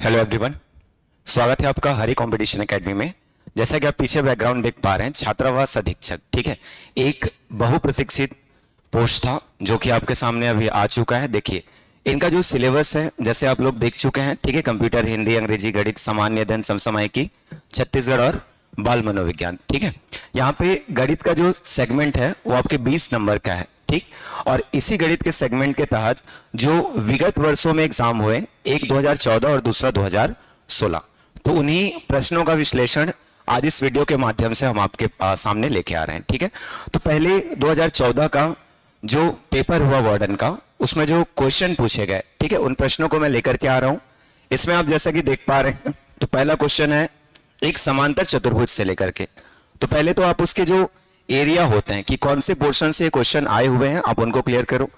Hello everyone, स्वागत है आपका हरी कंपटीशन एकेडमी में। जैसा कि आप पीछे बैकग्राउंड देख पा रहे हैं, छात्रावास अधीक्षक, ठीक है, एक बहुप्रतीक्षित पोस्ट था जो कि आपके सामने अभी आ चुका है। देखिए इनका जो सिलेबस है, जैसे आप लोग देख चुके हैं, ठीक है, कंप्यूटर, हिंदी, अंग्रेजी, गणित, सामान्य अध्ययन, समसामयिकी, छत्तीसगढ़ और बाल मनोविज्ञान। ठीक है, यहाँ पे गणित का जो सेगमेंट है वो आपके 20 नंबर का है, ठीक। और इसी गणित के सेगमेंट के तहत जो विगत वर्षों में एग्जाम हुए, एक 2014 और दूसरा 2016, तो उन्हीं प्रश्नों का विश्लेषण आज इस वीडियो के माध्यम से हम आपके सामने लेके आ रहे हैं। ठीक है, तो पहले 2014 का जो पेपर हुआ वार्डन का, उसमें जो क्वेश्चन पूछे गए, ठीक है, उन प्रश्नों को मैं लेकर के आ रहा हूं। इसमें आप जैसा कि देख पा रहे हैं, तो पहला क्वेश्चन है एक समांतर चतुर्भुज से लेकर के। तो पहले तो आप उसके जो एरिया होते हैं कि कौन से पोर्शन से क्वेश्चन आए हुए हैं, आप उनको क्लियर करो।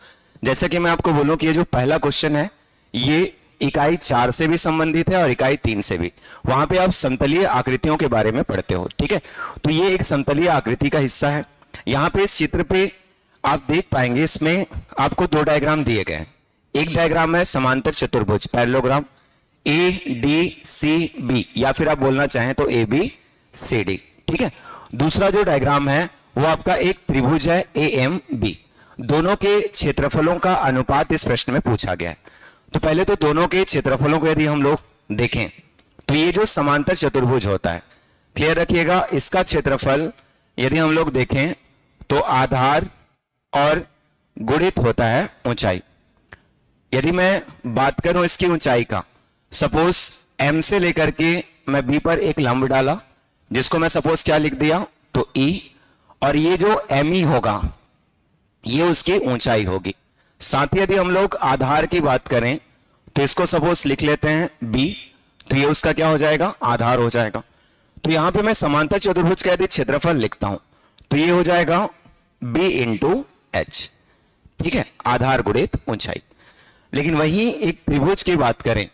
जैसे कि मैं आपको बोलूं कि ये जो पहला क्वेश्चन है ये इकाई 4 से भी संबंधित है और इकाई 3 से भी। वहां पे आप समतलीय आकृतियों के बारे में पढ़ते हो, ठीक है। तो ये एक समतलीय आकृति का हिस्सा है। यहाँ पे इस चित्र पे आप देख पाएंगे, इसमें आपको 2 डायग्राम दिए गए हैं। एक डायग्राम है समांतर चतुर्भुज, पैरेललोग्राम ADCB, या फिर आप बोलना चाहें तो ABCD, ठीक है। दूसरा जो डायग्राम है वो आपका एक त्रिभुज है AMB। दोनों के क्षेत्रफलों का अनुपात इस प्रश्न में पूछा गया है। तो पहले तो दोनों के क्षेत्रफलों को यदि हम लोग देखें, तो ये जो समांतर चतुर्भुज होता है, क्लियर रखिएगा, इसका क्षेत्रफल यदि हम लोग देखें तो आधार और गुणित होता है ऊंचाई। यदि मैं बात करूं इसकी ऊंचाई का, सपोज M से लेकर के मैं B पर एक लंब डाला, जिसको मैं सपोज क्या लिख दिया, तो E, और ये जो ME होगा ये उसकी ऊंचाई होगी। साथ ही यदि हम लोग आधार की बात करें तो इसको सपोज लिख लेते हैं B, तो ये उसका क्या हो जाएगा, आधार हो जाएगा। तो यहां पे मैं समांतर चतुर्भुज का यदि क्षेत्रफल लिखता हूं तो ये हो जाएगा B × H, ठीक है, आधार गुणित ऊंचाई। लेकिन वहीं एक त्रिभुज की बात करें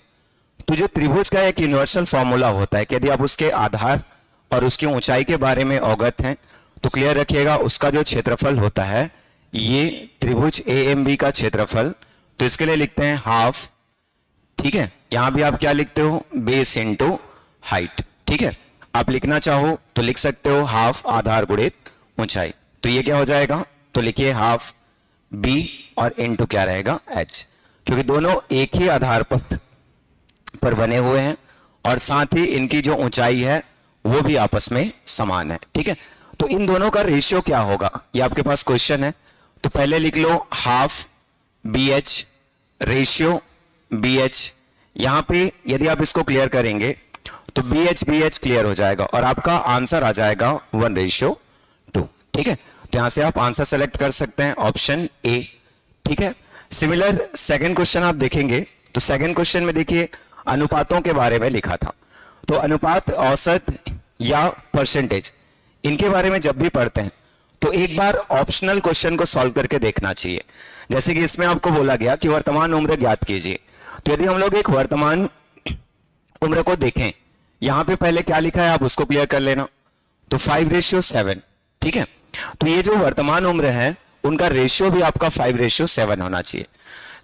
तो जो त्रिभुज का एक यूनिवर्सल फॉर्मूला होता है कि यदि आप उसके आधार और उसकी ऊंचाई के बारे में अवगत हैं तो क्लियर रखिएगा, उसका जो क्षेत्रफल होता है ये त्रिभुज AMB का क्षेत्रफल, तो इसके लिए लिखते हैं हाफ, ठीक है। यहां भी आप क्या लिखते हो, बेस × हाइट, ठीक है। आप लिखना चाहो तो लिख सकते हो हाफ आधार गुणित ऊंचाई। तो ये क्या हो जाएगा, तो लिखिए हाफ B और इंटू क्या रहेगा H, क्योंकि दोनों एक ही आधार पर बने हुए हैं और साथ ही इनकी जो ऊंचाई है वो भी आपस में समान है, ठीक है। तो इन दोनों का रेशियो क्या होगा, ये आपके पास क्वेश्चन है। तो पहले लिख लो हाफ BH रेशियो BH। यहां पे यदि आप इसको क्लियर करेंगे तो BH क्लियर हो जाएगा और आपका आंसर आ जाएगा 1:2, ठीक है। तो यहां से आप आंसर सेलेक्ट कर सकते हैं, ऑप्शन A, ठीक है। सिमिलर सेकंड क्वेश्चन आप देखेंगे तो सेकंड क्वेश्चन में देखिए अनुपातों के बारे में लिखा था। तो अनुपात, औसत या परसेंटेज, इनके बारे में जब भी पढ़ते हैं तो एक बार ऑप्शनल क्वेश्चन को सॉल्व करके देखना चाहिए। जैसे कि इसमें आपको बोला गया कि वर्तमान उम्र ज्ञात कीजिए। तो यदि हम लोग एक वर्तमान उम्र को देखें, यहां पे पहले क्या लिखा है आप उसको क्लियर कर लेना, तो 5:7, ठीक है। तो ये जो वर्तमान उम्र है उनका रेशियो भी आपका 5:7 होना चाहिए।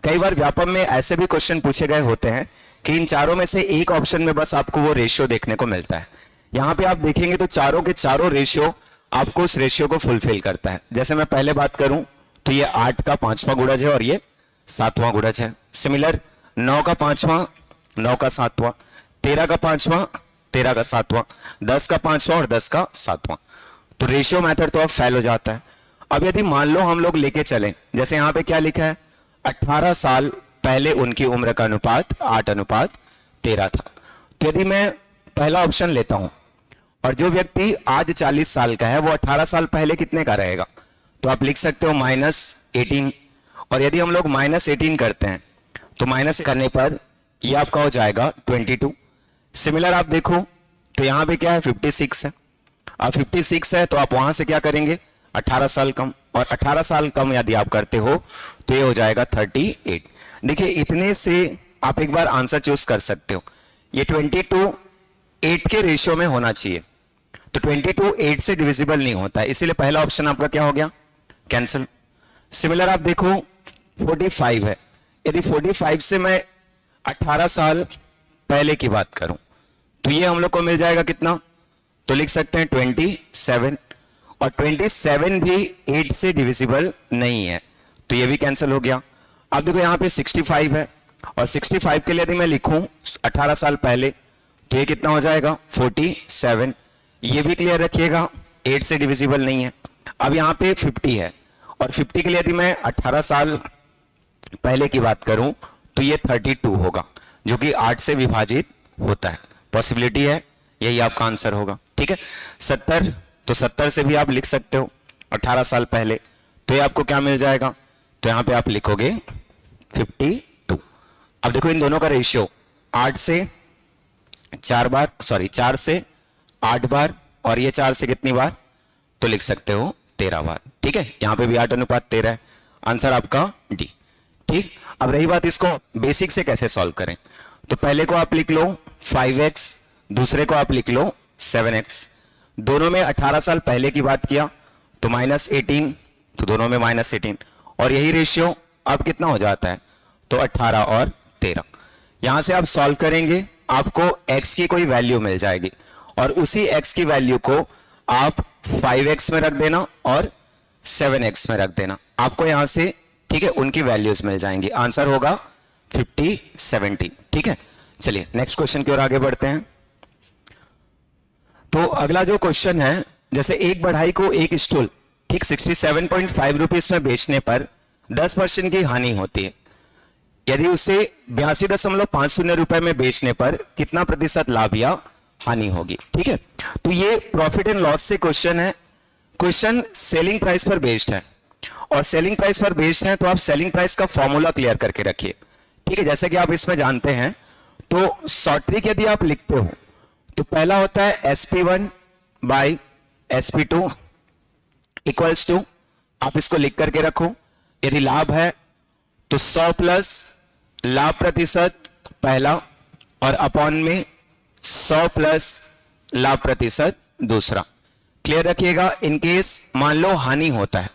कई बार व्यापम में ऐसे भी क्वेश्चन पूछे गए होते हैं कि इन चारों में से एक ऑप्शन में बस आपको वो रेशियो देखने को मिलता है। यहां पे आप देखेंगे तो चारों के चारों रेशियो आपको उस रेशियो को फुलफिल करता है। जैसे मैं पहले बात करूं तो ये 8 का 5वां गुणज है और ये 7वां गुणज है। सिमिलर 9 का 5वां, 9 का 7वां, 13 का 5वां, 13 का 7वां, 10 का 5वां और 10 का 7वां। तो रेशियो मेथड तो अब फेल हो जाता है। अब यदि मान लो हम लोग लेके चलें, जैसे यहां पे क्या लिखा है, 18 साल पहले उनकी उम्र का अनुपात 8:13 था। तो यदि मैं पहला ऑप्शन लेता हूं और जो व्यक्ति आज 40 साल का है वो 18 साल पहले कितने का रहेगा, तो आप लिख सकते हो -18। और यदि हम लोग -18 करते हैं तो माइनस करने पर ये आपका हो जाएगा 22। सिमिलर आप देखो तो यहां पे क्या है, 56 है। अब 56 है तो आप वहां से क्या करेंगे, 18 साल कम, और 18 साल कम यदि आप करते हो तो ये हो जाएगा 38। देखिए इतने से आप एक बार आंसर चूज कर सकते हो। ये 22 8 के रेशियो में होना चाहिए, तो 22 8 से डिविजिबल नहीं होता है, इसीलिए पहला ऑप्शन आपका क्या हो गया, कैंसिल। सिमिलर आप देखो 45 है, यदि 45 से मैं 18 साल पहले की बात करूं तो ये हम लोग को मिल जाएगा कितना, तो लिख सकते हैं 27, और 27 भी 8 से डिविजिबल नहीं है, तो ये भी कैंसिल हो गया। अब देखो यहाँ पे 65 है, और 65 के लिए यदि मैं लिखूं 18 साल पहले, तो ये कितना हो जाएगा 47, ये भी क्लियर रखिएगा 8 से डिविजिबल नहीं है। अब यहाँ पे 50 है, और 50 के लिए यदि मैं 18 साल पहले की बात करूं तो ये 32 होगा, जो कि 8 से विभाजित होता है। पॉसिबिलिटी है, यही आपका आंसर होगा। ठीक है, 70, तो 70 से भी आप लिख सकते हो 18 साल पहले, तो ये आपको क्या मिल जाएगा, तो यहां पे आप लिखोगे 52। अब देखो इन दोनों का रेशियो 8 से 4 बार, सॉरी 4 से 8 बार, और ये 4 से कितनी बार, तो लिख सकते हो 13 बार। ठीक है, यहां पे भी 8:13 है, आंसर आपका डी। ठीक, अब रही बात इसको बेसिक से कैसे सॉल्व करें, तो पहले को आप लिख लो 5x, दूसरे को आप लिख लो 7x। दोनों में 18 साल पहले की बात किया तो -18, तो दोनों में -18, और यही रेशियो अब कितना हो जाता है, तो 18 और 13। यहां से आप सॉल्व करेंगे, आपको x की कोई वैल्यू मिल जाएगी, और उसी x की वैल्यू को आप 5x में रख देना और 7x में रख देना, आपको यहां से, ठीक है, उनकी वैल्यूज मिल जाएंगी। आंसर होगा 50, 70। ठीक है, चलिए नेक्स्ट क्वेश्चन की ओर आगे बढ़ते हैं। तो अगला जो क्वेश्चन है, जैसे एक बढ़ाई को एक स्टूल ठीक 67.5 रुपीज में बेचने पर 10% की हानि होती है, यदि उसे 82.50 रुपए में बेचने पर कितना प्रतिशत लाभ या हानि होगी। ठीक है, तो ये प्रॉफिट एंड लॉस से क्वेश्चन है। क्वेश्चन सेलिंग प्राइस पर बेस्ड है, और सेलिंग प्राइस पर बेस्ड है तो आप सेलिंग प्राइस का फॉर्मूला क्लियर करके रखिए। ठीक है, जैसे कि आप इसमें जानते हैं, तो शॉर्ट ट्रिक यदि आप लिखते हो तो पहला होता है SP1 by SP2 equals to, आप इसको लिख करके रखो, यदि लाभ है तो 100 प्लस लाभ प्रतिशत पहला, और अपॉन में 100 प्लस लाभ प्रतिशत दूसरा। क्लियर रखिएगा, इनकेस मान लो हानि होता है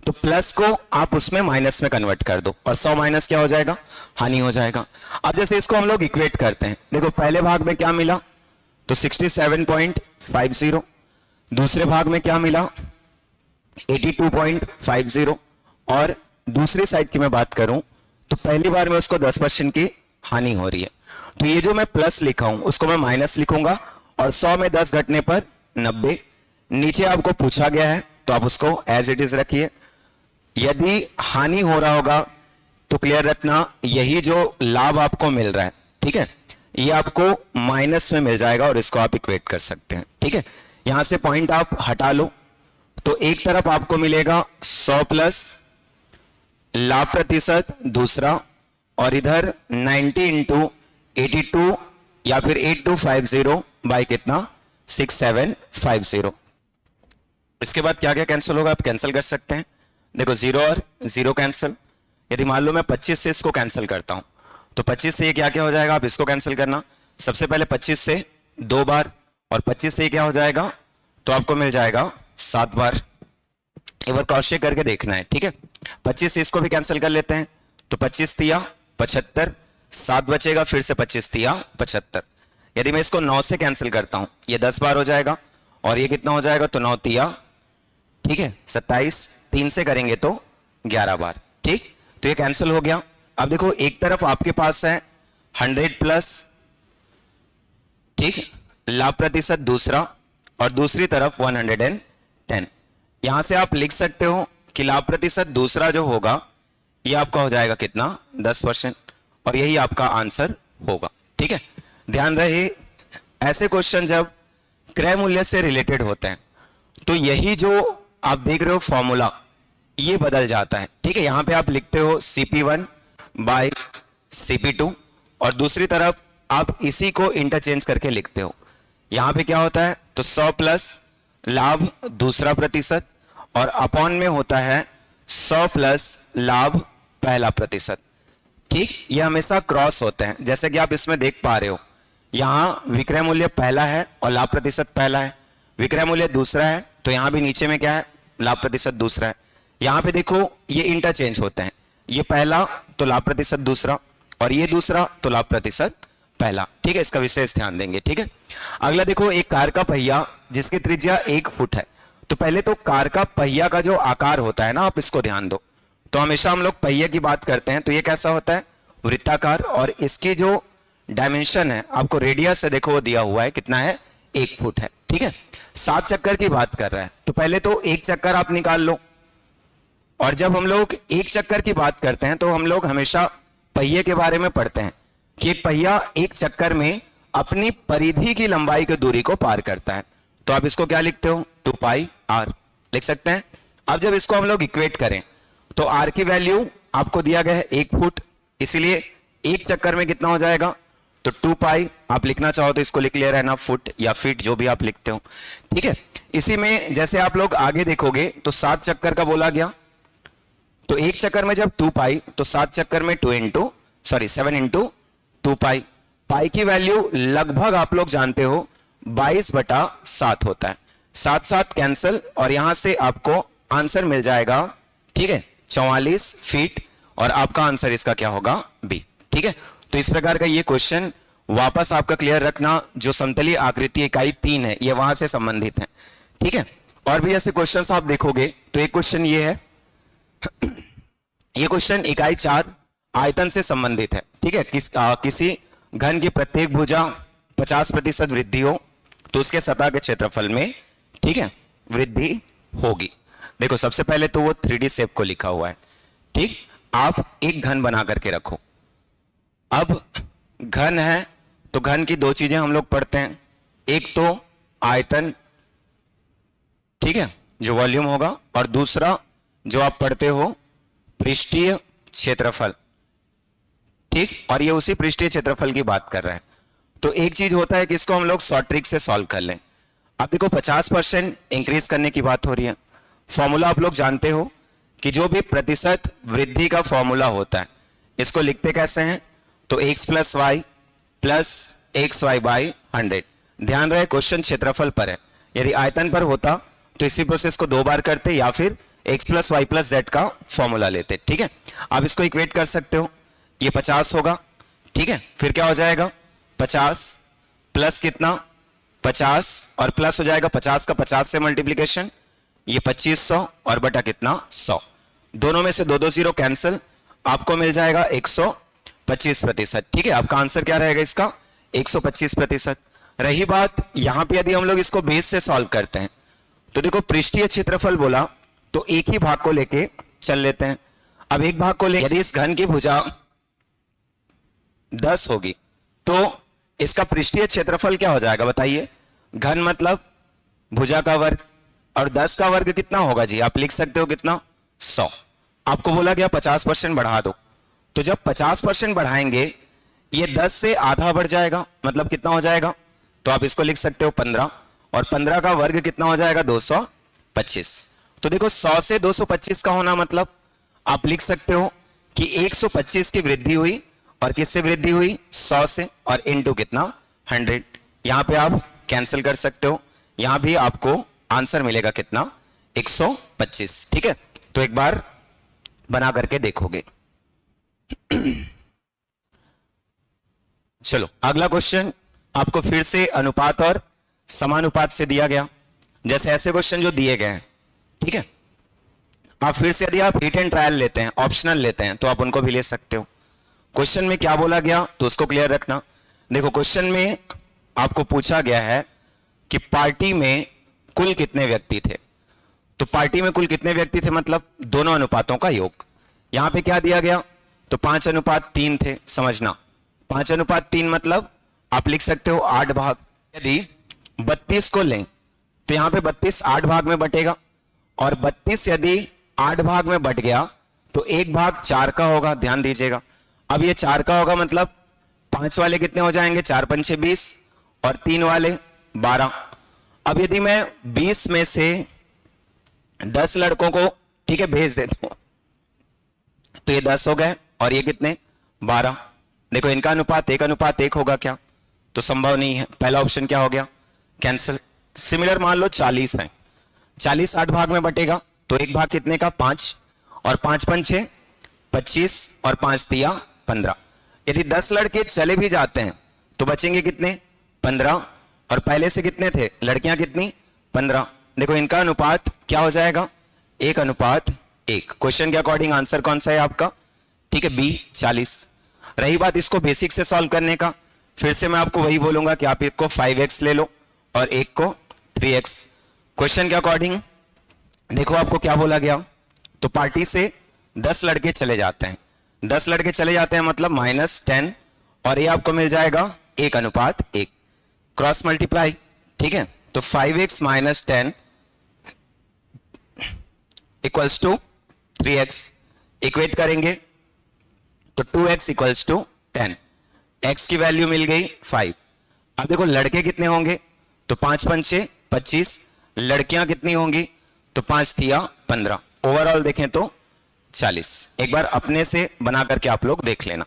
तो प्लस को आप उसमें माइनस में कन्वर्ट कर दो, और 100 माइनस क्या हो जाएगा, हानि हो जाएगा। अब जैसे इसको हम लोग इक्वेट करते हैं, देखो पहले भाग में क्या मिला, तो 67.50, दूसरे भाग में क्या मिला 82.50, और दूसरी साइड की मैं बात करूं तो पहली बार में उसको 10% की हानि हो रही है, तो ये जो मैं प्लस लिखा हूं उसको मैं माइनस लिखूंगा, और 100 में 10 घटने पर 90। नीचे आपको पूछा गया है तो आप उसको एज इट इज रखिए। यदि हानि हो रहा होगा तो क्लियर रखना, यही जो लाभ आपको मिल रहा है, ठीक है, ये आपको माइनस में मिल जाएगा, और इसको आप इक्वेट कर सकते हैं। ठीक है, यहां से पॉइंट आप हटा लो, तो एक तरफ आपको मिलेगा 100 प्लस लाभ प्रतिशत दूसरा, और इधर 90 इंटू 82 या फिर 8250 बाई कितना 6750। इसके बाद क्या क्या कैंसिल होगा, आप कैंसिल कर सकते हैं। देखो 0 और 0 कैंसिल, यदि मान लो मैं 25 से इसको कैंसिल करता हूं तो 25 से ये क्या क्या हो जाएगा, आप इसको कैंसिल करना। सबसे पहले 25 से 2 बार, और 25 से ये क्या हो जाएगा, तो आपको मिल जाएगा 7 बार। एक बार क्रॉस चेक करके देखना है। ठीक है, 25 से इसको भी कैंसिल कर लेते हैं, तो 25 तिया 75, 7 बचेगा, फिर से 25 तिया 75। यदि मैं इसको 9 से कैंसिल करता हूं, ये 10 बार हो जाएगा, और ये कितना हो जाएगा, तो 9 तिया, ठीक है 27, 3 से करेंगे तो 11 बार। ठीक, तो ये कैंसिल हो गया। अब देखो एक तरफ आपके पास है 100 प्लस, ठीक, लाभ प्रतिशत दूसरा, और दूसरी तरफ 110। यहां से आप लिख सकते हो कि लाभ प्रतिशत दूसरा जो होगा ये आपका हो जाएगा कितना 10%, और यही आपका आंसर होगा। ठीक है, ध्यान रहे ऐसे क्वेश्चन जब क्रय मूल्य से रिलेटेड होते हैं तो यही जो आप देख रहे हो फॉर्मूला ये बदल जाता है। ठीक है, यहां पे आप लिखते हो CP1 बाय CP2, और दूसरी तरफ आप इसी को इंटरचेंज करके लिखते हो। यहां पे क्या होता है, तो 100 प्लस लाभ दूसरा प्रतिशत, और अपॉन में होता है 100 प्लस लाभ पहला प्रतिशत। ठीक, ये हमेशा क्रॉस होते हैं, जैसे कि आप इसमें देख पा रहे हो, यहां विक्रय मूल्य पहला है और लाभ प्रतिशत पहला है, विक्रय मूल्य दूसरा है, तो यहां भी नीचे में क्या है, लाभ प्रतिशत दूसरा है। यहां पे देखो ये इंटरचेंज होते हैं, ये पहला तो लाभ प्रतिशत दूसरा, और ये दूसरा तो लाभ प्रतिशत पहला, ठीक है, इसका विशेष ध्यान देंगे, ठीक है। अगला देखो, एक कार का पहिया जिसकी त्रिज्या 1 फुट है। तो पहले तो कार का पहिया का जो आकार होता है ना, आप इसको ध्यान दो। तो हमेशा हम लोग पहिए की बात करते हैं तो ये कैसा होता है, वृत्ताकार, और इसकी जो डायमेंशन है आपको रेडियस से देखो वो दिया हुआ है, कितना है, 1 फुट है, ठीक है। 7 चक्कर की बात कर रहा है तो पहले तो एक चक्कर आप निकाल लो। और जब हम लोग एक चक्कर की बात करते हैं तो हम लोग हमेशा पहिए के बारे में पढ़ते हैं कि एक पहिया एक चक्कर में अपनी परिधि की लंबाई की दूरी को पार करता है। तो आप इसको क्या लिखते हो, 2 पाई आर लिख सकते हैं। अब जब इसको हम लोग इक्वेट करें तो आर की वैल्यू आपको दिया गया है 1 फुट, इसीलिए एक चक्कर में कितना हो जाएगा, तो 2 पाई, आप लिखना चाहो तो इसको लिख ले रहना फुट या फीट, जो भी आप लिखते हो, ठीक है। इसी में जैसे आप लोग आगे देखोगे तो 7 चक्कर का बोला गया, तो एक चक्कर में जब 2 पाई तो 7 चक्कर में 7 इंटू 2 पाई। पाई की वैल्यू लगभग आप लोग जानते हो 22/7 होता है। 7 कैंसिल और यहां से आपको आंसर मिल जाएगा, ठीक है, 44 फीट, और आपका आंसर इसका क्या होगा, बी, ठीक है। तो इस प्रकार का ये क्वेश्चन वापस आपका क्लियर रखना, जो समतलीय आकृति इकाई 3 है ये वहां से संबंधित है, ठीक है। और भी ऐसे क्वेश्चंस आप देखोगे तो एक क्वेश्चन ये है, ये क्वेश्चन इकाई 4 आयतन से संबंधित है, ठीक है। किसी घन की प्रत्येक भुजा 50% वृद्धि हो तो उसके सतह के क्षेत्रफल में, ठीक है, वृद्धि होगी। देखो सबसे पहले तो वो 3D शेप को लिखा हुआ है, ठीक। आप एक घन बना करके रखो। अब घन है तो घन की 2 चीजें हम लोग पढ़ते हैं, एक तो आयतन, ठीक है, जो वॉल्यूम होगा, और दूसरा जो आप पढ़ते हो पृष्ठीय क्षेत्रफल, ठीक। और ये उसी पृष्ठीय क्षेत्रफल की बात कर रहे हैं। तो एक चीज होता है कि इसको हम लोग शॉर्ट ट्रिक से सॉल्व कर लें। अब देखो 50% इंक्रीज करने की बात हो रही है। फॉर्मूला आप लोग जानते हो कि जो भी प्रतिशत वृद्धि का फॉर्मूला होता है इसको लिखते कैसे हैं, तो x + y + xy/100। ध्यान रहे क्वेश्चन क्षेत्रफल पर है, यदि आयतन पर होता तो इसी प्रोसेस को 2 बार करते या फिर x + y + z का फॉर्मूला लेते, ठीक है। आप इसको इक्वेट कर सकते हो, ये 50 होगा, ठीक है। फिर क्या हो जाएगा, 50 प्लस कितना, 50 और प्लस हो जाएगा 50 का 50 से मल्टीप्लीकेशन, ये 2500 और बटा कितना, 100। दोनों में से 2 0 कैंसिल, आपको मिल जाएगा 125%, ठीक है। आपका आंसर क्या रहेगा इसका, 125%। रही बात यहां पे, यदि हम लोग इसको बेस से सॉल्व करते हैं तो देखो पृष्ठीय क्षेत्रफल बोला तो एक ही भाग को लेके चल लेते हैं। अब एक भाग को ले, यदि इस घन की भुजा 10 होगी तो इसका पृष्ठीय क्षेत्रफल क्या हो जाएगा बताइए, घन मतलब भुजा का वर्ग, और 10 का वर्ग कितना होगा जी, आप लिख सकते हो कितना, 100। आपको बोला गया 50% बढ़ा दो, तो जब 50% बढ़ाएंगे ये 10 से आधा बढ़ जाएगा, मतलब कितना हो जाएगा, तो आप इसको लिख सकते हो 15, और 15 का वर्ग कितना हो जाएगा, 225। तो देखो 100 से 225 का होना मतलब आप लिख सकते हो कि 125 की वृद्धि हुई, और किससे वृद्धि हुई, 100 से, और इनटू कितना, 100। यहां पे आप कैंसिल कर सकते हो, यहां भी आपको आंसर मिलेगा कितना, 125, ठीक है। तो एक बार बना करके देखोगे। चलो अगला क्वेश्चन आपको फिर से अनुपात और समानुपात से दिया गया। जैसे ऐसे क्वेश्चन जो दिए गए हैं, ठीक है, आप फिर से यदि आप हिट एंड ट्रायल लेते हैं, ऑप्शनल लेते हैं, तो आप उनको भी ले सकते हो। क्वेश्चन में क्या बोला गया तो उसको क्लियर रखना। देखो क्वेश्चन में आपको पूछा गया है कि पार्टी में कुल कितने व्यक्ति थे। तो पार्टी में कुल कितने व्यक्ति थे मतलब दोनों अनुपातों का योग। यहां पे क्या दिया गया, तो 5:3 थे। समझना 5:3 मतलब आप लिख सकते हो 8 भाग। यदि 32 को लें तो यहां पे 32 8 भाग में बटेगा, और 32 यदि 8 भाग में बट गया तो 1 भाग 4 का होगा, ध्यान दीजिएगा। अब ये 4 का होगा मतलब 5 वाले कितने हो जाएंगे, 4 पंचे 20 और 3 वाले 12। अब यदि मैं 20 में से 10 लड़कों को, ठीक है, भेज देता हूं तो ये 10 हो गए, और ये कितने, 12। देखो इनका अनुपात 1:1 होगा क्या, तो संभव नहीं है। पहला ऑप्शन क्या हो गया, कैंसिल। सिमिलर मान लो 40 है, 40 8 भाग में बटेगा तो 1 भाग कितने का, 5, और 5 पंचे 25 और 5 तिया 15। यदि 10 लड़के चले भी जाते हैं तो बचेंगे कितने 15, और पहले से कितने थे लड़कियां कितनी 15। देखो इनका अनुपात क्या हो जाएगा 1:1। क्वेश्चन के अकॉर्डिंग आंसर कौन सा है आपका, ठीक है बी 40। रही बात इसको बेसिक से सॉल्व करने का, फिर से मैं आपको वही बोलूंगा कि आप एक को 5x ले लो और एक को 3x। क्वेश्चन के अकॉर्डिंग देखो आपको क्या बोला गया, तो पार्टी से 10 लड़के चले जाते हैं, 10 लड़के चले जाते हैं मतलब -10, और ये आपको मिल जाएगा 1:1, क्रॉस मल्टीप्लाई, ठीक है। तो 5x - 10 equals to 3x, equate करेंगे तो 2x इक्वल्स टू 10, x की वैल्यू मिल गई 5। अब देखो लड़के कितने होंगे, तो 5 पंचे 25, लड़कियां कितनी होंगी, तो 5 तिया 15, ओवरऑल देखें तो 40। एक बार अपने से बना करके आप लोग देख लेना,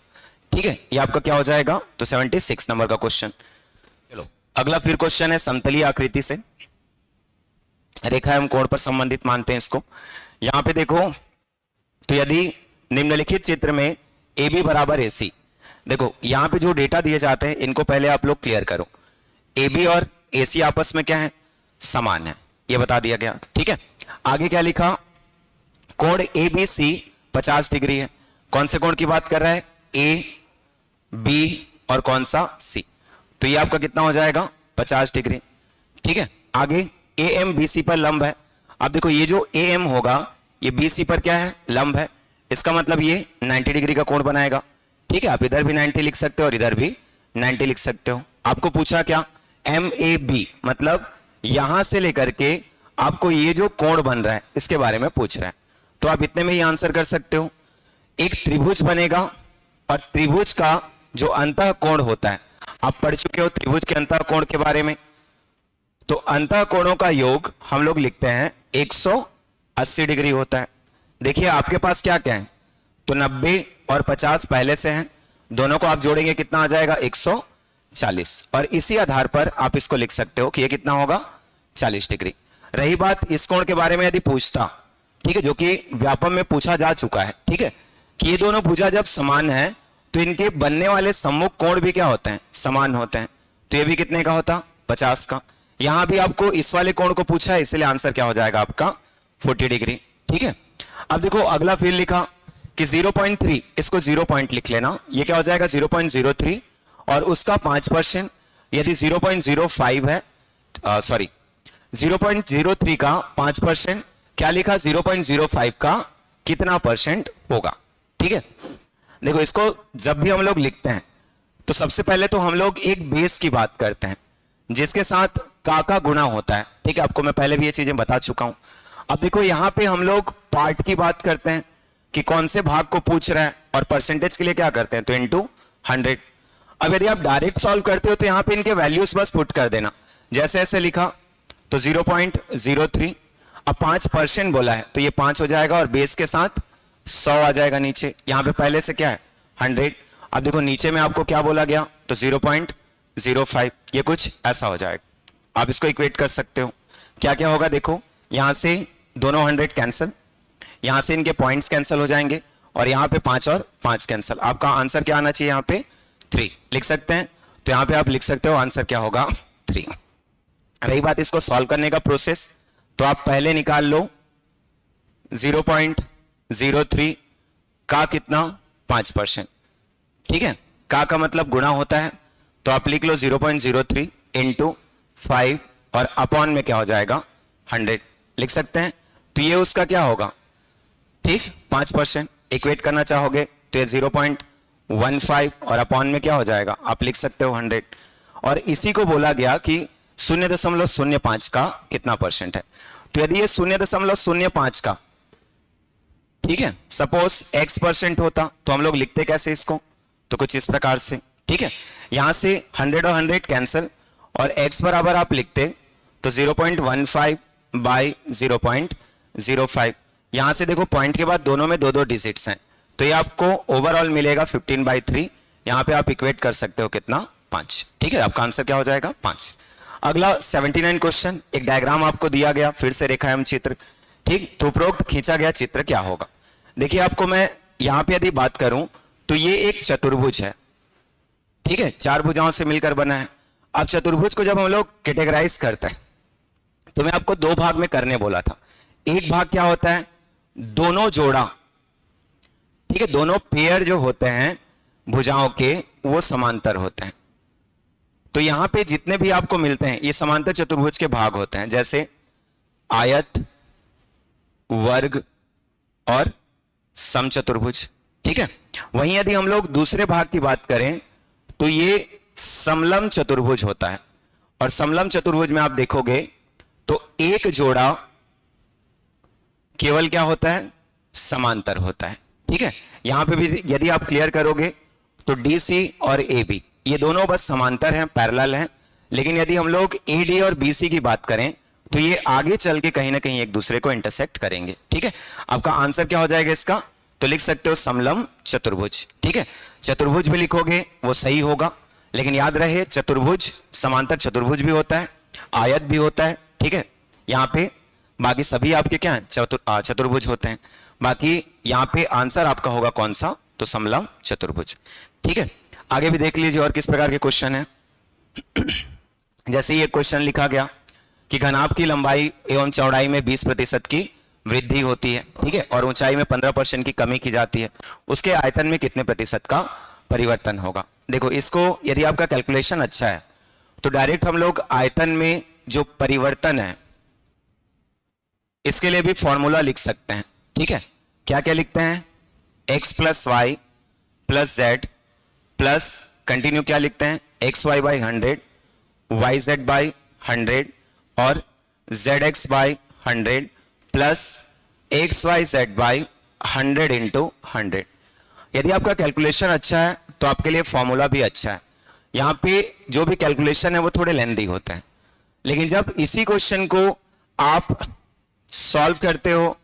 ठीक है। ये आपका क्या हो जाएगा, तो 76 नंबर का क्वेश्चन। चलो अगला फिर क्वेश्चन है समतलीय आकृति से रेखा एवं कोण पर संबंधित मानते हैं इसको। यहां पे देखो, तो यदि निम्नलिखित चित्र में AB बराबर AC, देखो यहां पे जो डेटा दिए जाते हैं इनको पहले आप लोग क्लियर करो। AB और AC आपस में क्या है, समान है, ये बता दिया गया, ठीक है। आगे क्या लिखा, कोण ABC 50 डिग्री है। कौन से कोण की बात कर रहा है, A, B और कौन सा C, तो ये आपका कितना हो जाएगा 50 डिग्री, ठीक है। आगे AM BC पर लंब है। अब देखो ये जो AM होगा ये BC पर क्या है, लंब है, इसका मतलब ये 90 डिग्री का कोण बनाएगा, ठीक है। आप इधर भी 90 लिख सकते हो और इधर भी 90 लिख सकते हो। आपको पूछा क्या, MAB, मतलब यहां से लेकर के आपको ये जो कोण बन रहा है इसके बारे में पूछ रहा है, तो आप इतने में ही आंसर कर सकते हो। एक त्रिभुज बनेगा और त्रिभुज का जो अंतः कोण होता है, आप पढ़ चुके हो त्रिभुज के अंतः कोण के बारे में, तो अंतः कोणों का योग हम लोग लिखते हैं 180 डिग्री होता है। देखिए आपके पास क्या क्या है, तो 90 और 50 पहले से हैं, दोनों को आप जोड़ेंगे कितना आ जाएगा 140, और इसी आधार पर आप इसको लिख सकते हो कि ये कितना होगा 40 डिग्री। रही बात इस कोण के बारे में यदि पूछता, ठीक है, जो कि व्यापम में पूछा जा चुका है, ठीक है, कि ये दोनों भुजा जब समान है तो इनके बनने वाले सम्मुख कोण भी क्या होते हैं, समान होते हैं, तो ये भी कितने का होता 50 का। यहां भी आपको इस वाले कोण को पूछा है, इसलिए आंसर क्या हो जाएगा आपका 40 डिग्री, ठीक है। अब देखो अगला फिर लिखा कि 0.3, इसको 0 पॉइंट लिख लेना, ये क्या हो जाएगा 0.03, और उसका 5%, यदि 0.05 है, सॉरी 0.03 का 5%, क्या लिखा 0.05 का कितना परसेंट होगा, ठीक है। देखो इसको जब भी हम लोग लिखते हैं तो सबसे पहले तो हम लोग एक बेस की बात करते हैं जिसके साथ का गुणा होता है, ठीक है, आपको मैं पहले भी ये चीजें बता चुका हूं। अब देखो यहां पे हम लोग पार्ट की बात करते हैं कि कौन से भाग को पूछ रहा है, और परसेंटेज के लिए क्या करते हैं, तो इनटू 100। अब यदि आप डायरेक्ट सॉल्व करते हो तो यहां पे इनके वैल्यूज बस पुट कर देना, जैसे ऐसे लिखा तो 0.03, अब 5% बोला है तो ये 5 हो जाएगा, और बेस के साथ 100 आ जाएगा नीचे, यहां पे पहले से क्या है 100। अब देखो नीचे में आपको क्या बोला गया, तो 0.05, ये कुछ ऐसा हो जाएगा। आप इसको इक्वेट कर सकते हो, क्या क्या होगा, देखो यहां से दोनों 100 कैंसिल, यहां से इनके पॉइंट्स कैंसिल हो जाएंगे, और यहां पे 5 और 5 कैंसिल। आपका आंसर क्या आना चाहिए, यहां पे 3 लिख सकते हैं, तो यहां पे आप लिख सकते हो आंसर क्या होगा 3। रही बात इसको सॉल्व करने का प्रोसेस, तो आप पहले निकाल लो 0.03 का कितना 5%, ठीक है, का मतलब गुणा होता है, तो आप लिख लो 0.03 इंटू 5, और अपॉन में क्या हो जाएगा 100 लिख सकते हैं, तो ये उसका क्या होगा, ठीक 5%। इक्वेट करना चाहोगे तो ये 0.15, और अपॉन में क्या हो जाएगा, आप लिख सकते हो 100, और इसी को बोला गया कि 0.05 का कितना परसेंट है। तो यदि ये 0.05 का, ठीक है, सपोज x% होता तो हम लोग लिखते कैसे इसको, तो कुछ इस प्रकार से, ठीक है, यहां से 100 और 100 कैंसिल, और x बराबर आप लिखते तो 0.15 बाई 0.05, यहां से देखो पॉइंट के बाद दोनों में 2-2 डिजिट्स हैं, तो ये आपको ओवरऑल मिलेगा 15/3, यहां पे आप इक्वेट कर सकते हो कितना 5, ठीक है, आपका आंसर क्या हो जाएगा 5। अगला 79 क्वेश्चन, एक डायग्राम आपको दिया गया, फिर से रेखा एवं चित्र, ठीक, तो उपरोक्त खींचा गया चित्र क्या होगा। देखिए आपको मैं यहां पे यदि बात करूं तो ये एक चतुर्भुज है, ठीक है, 4 भुजाओं से मिलकर बना है। अब चतुर्भुज को जब हम लोग कैटेगराइज करते हैं तो मैं आपको 2 भाग में करने बोला था। एक भाग क्या होता है, दोनों जोड़ा, ठीक है, दोनों पेयर जो होते हैं भुजाओं के वो समांतर होते हैं। तो यहां पे जितने भी आपको मिलते हैं ये समांतर चतुर्भुज के भाग होते हैं, जैसे आयत, वर्ग और समचतुर्भुज। ठीक है, वहीं यदि हम लोग दूसरे भाग की बात करें तो ये समलंब चतुर्भुज होता है। और समलंब चतुर्भुज में आप देखोगे तो एक जोड़ा केवल क्या होता है, समांतर होता है। ठीक है, यहां पे भी यदि आप क्लियर करोगे तो DC और AB ये दोनों बस समांतर हैं, पैरेलल हैं। लेकिन यदि हम लोग AD और BC की बात करें तो ये आगे चल के कहीं ना कहीं एक दूसरे को इंटरसेक्ट करेंगे। ठीक है, आपका आंसर क्या हो जाएगा इसका, तो लिख सकते हो समलंब चतुर्भुज। ठीक है, चतुर्भुज भी लिखोगे वो सही होगा, लेकिन याद रहे चतुर्भुज समांतर चतुर्भुज भी होता है, आयत भी होता है। ठीक है, यहाँ पे बाकी सभी आपके क्या है, चतुर्भुज होते हैं। बाकी यहाँ पे आंसर आपका होगा कौन सा, तो समलंब चतुर्भुज। ठीक है, आगे भी देख लीजिए और किस प्रकार के क्वेश्चन है। जैसे ये क्वेश्चन लिखा गया कि घनाभ की लंबाई एवं चौड़ाई में 20% की वृद्धि होती है। ठीक है, और ऊंचाई में 15% की कमी की जाती है, उसके आयतन में कितने प्रतिशत का परिवर्तन होगा। देखो इसको यदि आपका कैलकुलेशन अच्छा है तो डायरेक्ट हम लोग आयतन में जो परिवर्तन है इसके लिए भी फॉर्मूला लिख सकते हैं। ठीक है, क्या क्या लिखते हैं, x + y + z plus continue क्या लिखते हैं, xy / 100, yz / 100 और zx / 100 प्लस xyz / 100 × 100। यदि आपका कैलकुलेशन अच्छा है तो आपके लिए फॉर्मूला भी अच्छा है। यहाँ पे जो भी कैलकुलेशन है वो थोड़े लेंदी होते हैं, लेकिन जब इसी क्वेश्चन को आप सॉल्व करते हो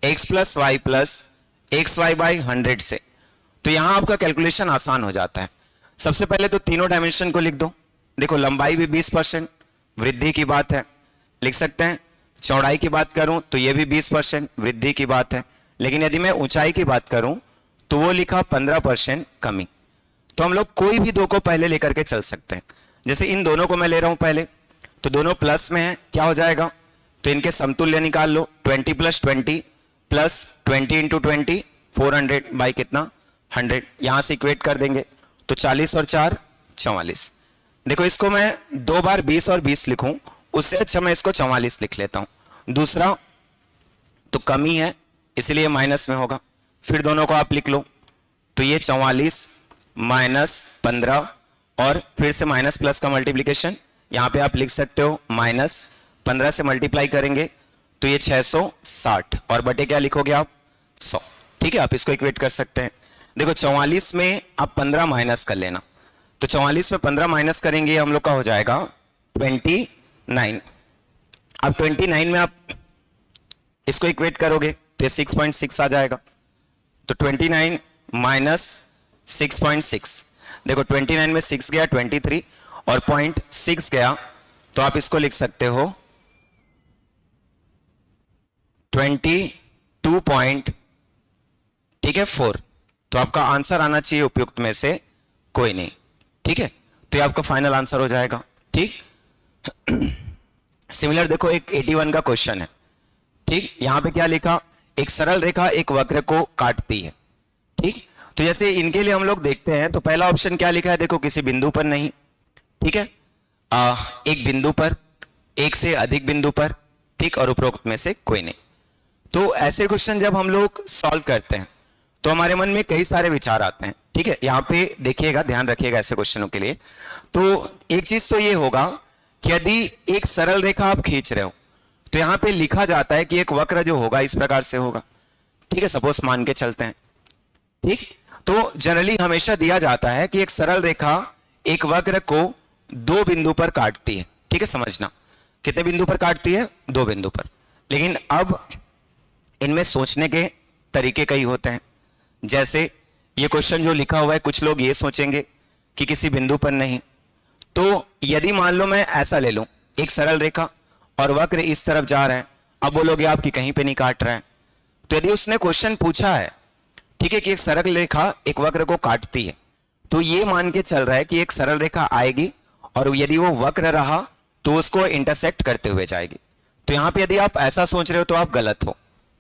x + y + xy / 100 से, तो यहां आपका कैलकुलेशन आसान हो जाता है। सबसे पहले तो तीनों डायमेंशन को लिख दो। देखो लंबाई भी 20% वृद्धि की बात है, लिख सकते हैं। चौड़ाई की बात करूं तो ये भी 20% वृद्धि की बात है, लेकिन यदि मैं ऊंचाई की बात करूं तो वो लिखा 15% कमी। तो हम लोग कोई भी दो को पहले लेकर के चल सकते हैं। जैसे इन दोनों को मैं ले रहा हूं पहले, तो दोनों प्लस में है, क्या हो जाएगा, तो इनके समतुल्य निकाल लो। 20 + 20 प्लस 20 × 20 400 बाई कितना 100, यहां से इक्वेट कर देंगे तो 40 और 4 44। देखो इसको मैं 2 बार 20 और 20 लिखूं, उससे अच्छा मैं इसको 44 लिख लेता हूं। दूसरा तो कमी है इसलिए माइनस में होगा, फिर दोनों को आप लिख लो तो ये 44 - 15 और फिर से माइनस प्लस का मल्टीप्लीकेशन, यहां पे आप लिख सकते हो -15 से मल्टीप्लाई करेंगे तो ये 660 और बटे क्या लिखोगे आप 100। ठीक है, आप इसको इक्वेट कर सकते हैं। देखो 44 में आप 15 माइनस कर लेना, तो 44 में 15 माइनस करेंगे हम लोग का हो जाएगा 29। अब 29 में आप इसको इक्वेट करोगे तो 6.6 आ जाएगा, तो 29 - 6.6। देखो 29 में 6 गया 23 और 0.6 गया, तो आप इसको लिख सकते हो 22. ठीक है 4। तो आपका आंसर आना चाहिए उपयुक्त में से कोई नहीं। ठीक है, तो ये आपका फाइनल आंसर हो जाएगा। ठीक, सिमिलर देखो एक 81 का क्वेश्चन है। ठीक, यहां पे क्या लिखा, एक सरल रेखा एक वक्र को काटती है। ठीक, तो जैसे इनके लिए हम लोग देखते हैं तो पहला ऑप्शन क्या लिखा है, देखो किसी बिंदु पर नहीं। ठीक है, एक बिंदु पर, एक से अधिक बिंदु पर, ठीक, और उपरोक्त में से कोई नहीं। तो ऐसे क्वेश्चन जब हम लोग सॉल्व करते हैं तो हमारे मन में कई सारे विचार आते हैं। ठीक है, यहां पे देखिएगा, ध्यान रखिएगा ऐसे क्वेश्चनों के लिए। तो एक चीज तो ये होगा कि यदि एक सरल रेखा आप खींच रहे हो तो यहां पे लिखा जाता है कि एक वक्र जो होगा इस प्रकार से होगा। ठीक है, सपोज मान के चलते हैं। ठीक, तो जनरली हमेशा दिया जाता है कि एक सरल रेखा एक वक्र को 2 बिंदु पर काटती है। ठीक है, समझना कितने बिंदु पर काटती है, 2 बिंदु पर। लेकिन अब इनमें सोचने के तरीके कई होते हैं। जैसे ये क्वेश्चन जो लिखा हुआ है, कुछ लोग ये सोचेंगे कि किसी बिंदु पर नहीं। तो यदि मान लो मैं ऐसा ले लूं, एक सरल रेखा और वक्र इस तरफ जा रहा है, अब बोलोगे आप कि कहीं पे नहीं काट रहा है। तो यदि उसने क्वेश्चन पूछा है, ठीक है, कि एक सरल रेखा एक वक्र को काटती है, तो ये मान के चल रहा है कि एक सरल रेखा आएगी और यदि वो वक्र रहा तो उसको इंटरसेक्ट करते हुए जाएगी। तो यहां पे यदि आप ऐसा सोच रहे हो तो आप गलत हो,